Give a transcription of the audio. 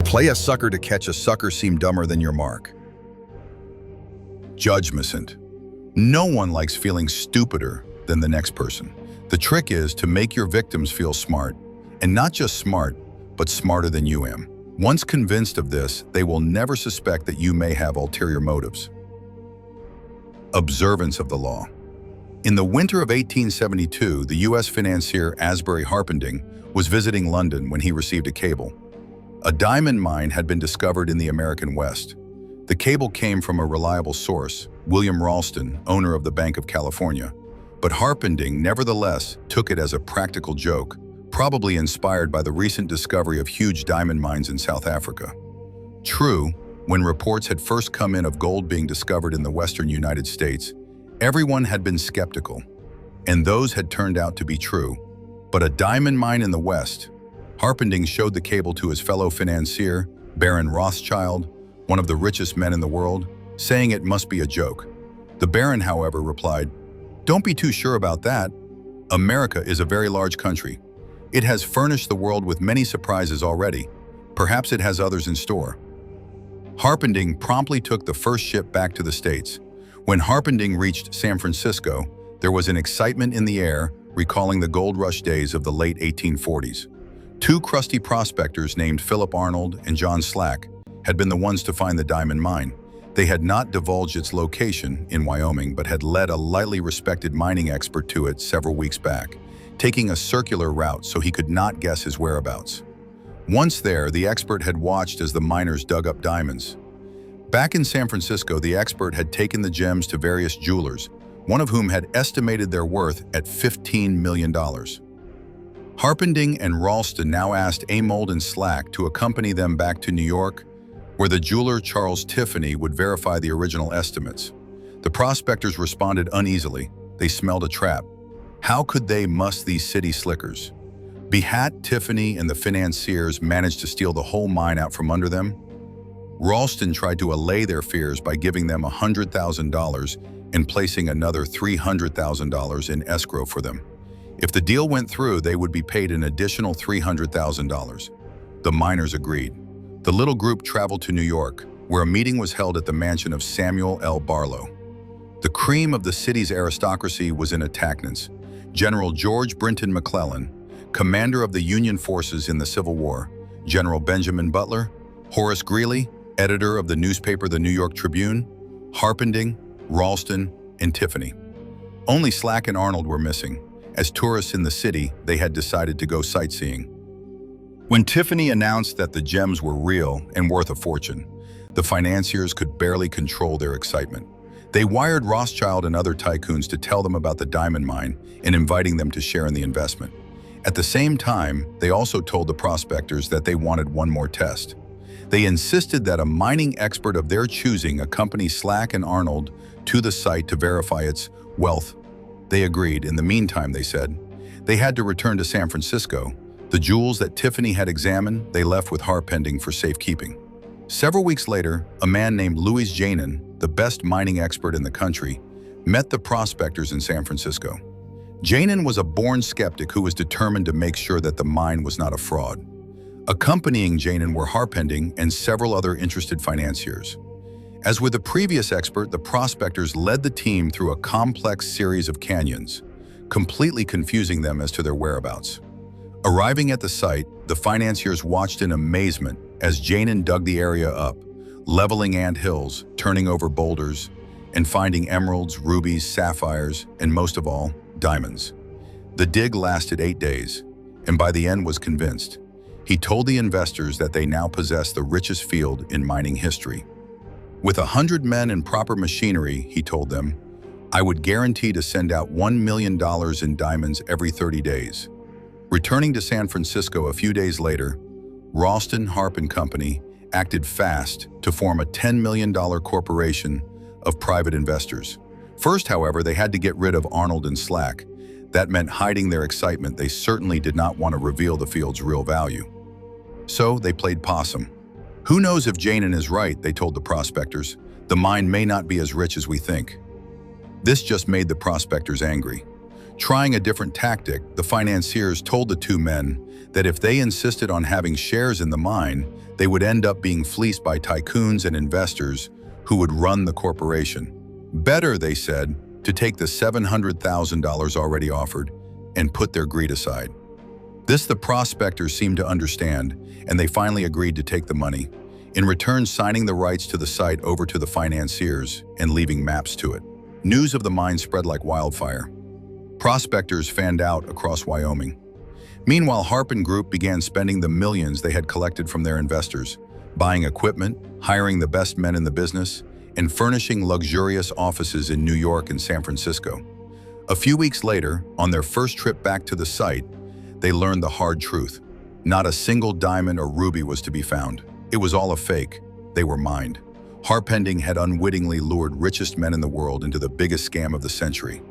Play a sucker to catch a sucker seem dumber than your mark. Judgment. No one likes feeling stupider than the next person. The trick is to make your victims feel smart, and not just smart, but smarter than you am. Once convinced of this, they will never suspect that you may have ulterior motives. Observance of the law. In the winter of 1872, the U.S. financier Asbury Harpending was visiting London when he received a cable. A diamond mine had been discovered in the American West. The cable came from a reliable source, William Ralston, owner of the Bank of California. But Harpending, nevertheless, took it as a practical joke, probably inspired by the recent discovery of huge diamond mines in South Africa. True, when reports had first come in of gold being discovered in the western United States, everyone had been skeptical, and those had turned out to be true. But a diamond mine in the West? Harpending showed the cable to his fellow financier, Baron Rothschild, one of the richest men in the world, saying it must be a joke. The Baron, however, replied, "Don't be too sure about that. America is a very large country. It has furnished the world with many surprises already. Perhaps it has others in store." Harpending promptly took the first ship back to the States. When Harpending reached San Francisco, there was an excitement in the air, recalling the gold rush days of the late 1840s. Two crusty prospectors named Philip Arnold and John Slack had been the ones to find the diamond mine. They had not divulged its location in Wyoming, but had led a lightly respected mining expert to it several weeks back, taking a circular route so he could not guess his whereabouts. Once there, the expert had watched as the miners dug up diamonds. Back in San Francisco, the expert had taken the gems to various jewelers, one of whom had estimated their worth at $15 million. Harpending and Ralston now asked ARNOLD and Slack to accompany them back to New York, where the jeweler Charles Tiffany would verify the original estimates. The prospectors responded uneasily. They smelled a trap. How could they muss these city slickers? Behat, Tiffany, and the financiers managed to steal the whole mine out from under them. Ralston tried to allay their fears by giving them $100,000 and placing another $300,000 in escrow for them. If the deal went through, they would be paid an additional $300,000. The miners agreed. The little group traveled to New York, where a meeting was held at the mansion of Samuel L. Barlow. The cream of the city's aristocracy was in attendance. General George Brinton McClellan, commander of the Union forces in the Civil War, General Benjamin Butler, Horace Greeley, editor of the newspaper The New York Tribune, Harpending, Ralston, and Tiffany. Only Slack and Arnold were missing. As tourists in the city, they had decided to go sightseeing. When Tiffany announced that the gems were real and worth a fortune, the financiers could barely control their excitement. They wired Rothschild and other tycoons to tell them about the diamond mine and inviting them to share in the investment. At the same time, they also told the prospectors that they wanted one more test. They insisted that a mining expert of their choosing accompany Slack and Arnold to the site to verify its wealth. They agreed. In the meantime, they said, they had to return to San Francisco. The jewels that Tiffany had examined, they left with Harpending for safekeeping. Several weeks later, a man named Louis Janin, the best mining expert in the country, met the prospectors in San Francisco. Janin was a born skeptic who was determined to make sure that the mine was not a fraud. Accompanying Janin were Harpending and several other interested financiers. As with the previous expert, the prospectors led the team through a complex series of canyons, completely confusing them as to their whereabouts. Arriving at the site, the financiers watched in amazement as Janin dug the area up, leveling ant hills, turning over boulders, and finding emeralds, rubies, sapphires, and most of all, diamonds. The dig lasted 8 days, and by the end was convinced. He told the investors that they now possessed the richest field in mining history. With 100 men and proper machinery, he told them, I would guarantee to send out $1 million in diamonds every 30 days. Returning to San Francisco a few days later, Ralston, Harp & Company acted fast to form a $10 million corporation of private investors. First, however, they had to get rid of Arnold and Slack. That meant hiding their excitement. They certainly did not want to reveal the field's real value. So they played possum. Who knows if Janin is right, they told the prospectors. The mine may not be as rich as we think. This just made the prospectors angry. Trying a different tactic, the financiers told the two men that if they insisted on having shares in the mine, They would end up being fleeced by tycoons and investors who would run the corporation. Better, they said, to take the $700,000 already offered and put their greed aside. This the prospectors seemed to understand, and they finally agreed to take the money, in return signing the rights to the site over to the financiers and leaving maps to it. News of the mine spread like wildfire. Prospectors fanned out across Wyoming. Meanwhile, Harpen Group began spending the millions they had collected from their investors, buying equipment, hiring the best men in the business, and furnishing luxurious offices in New York and San Francisco. A few weeks later, on their first trip back to the site, they learned the hard truth. Not a single diamond or ruby was to be found. It was all a fake. They were mined. Harpending had unwittingly lured richest men in the world into the biggest scam of the century.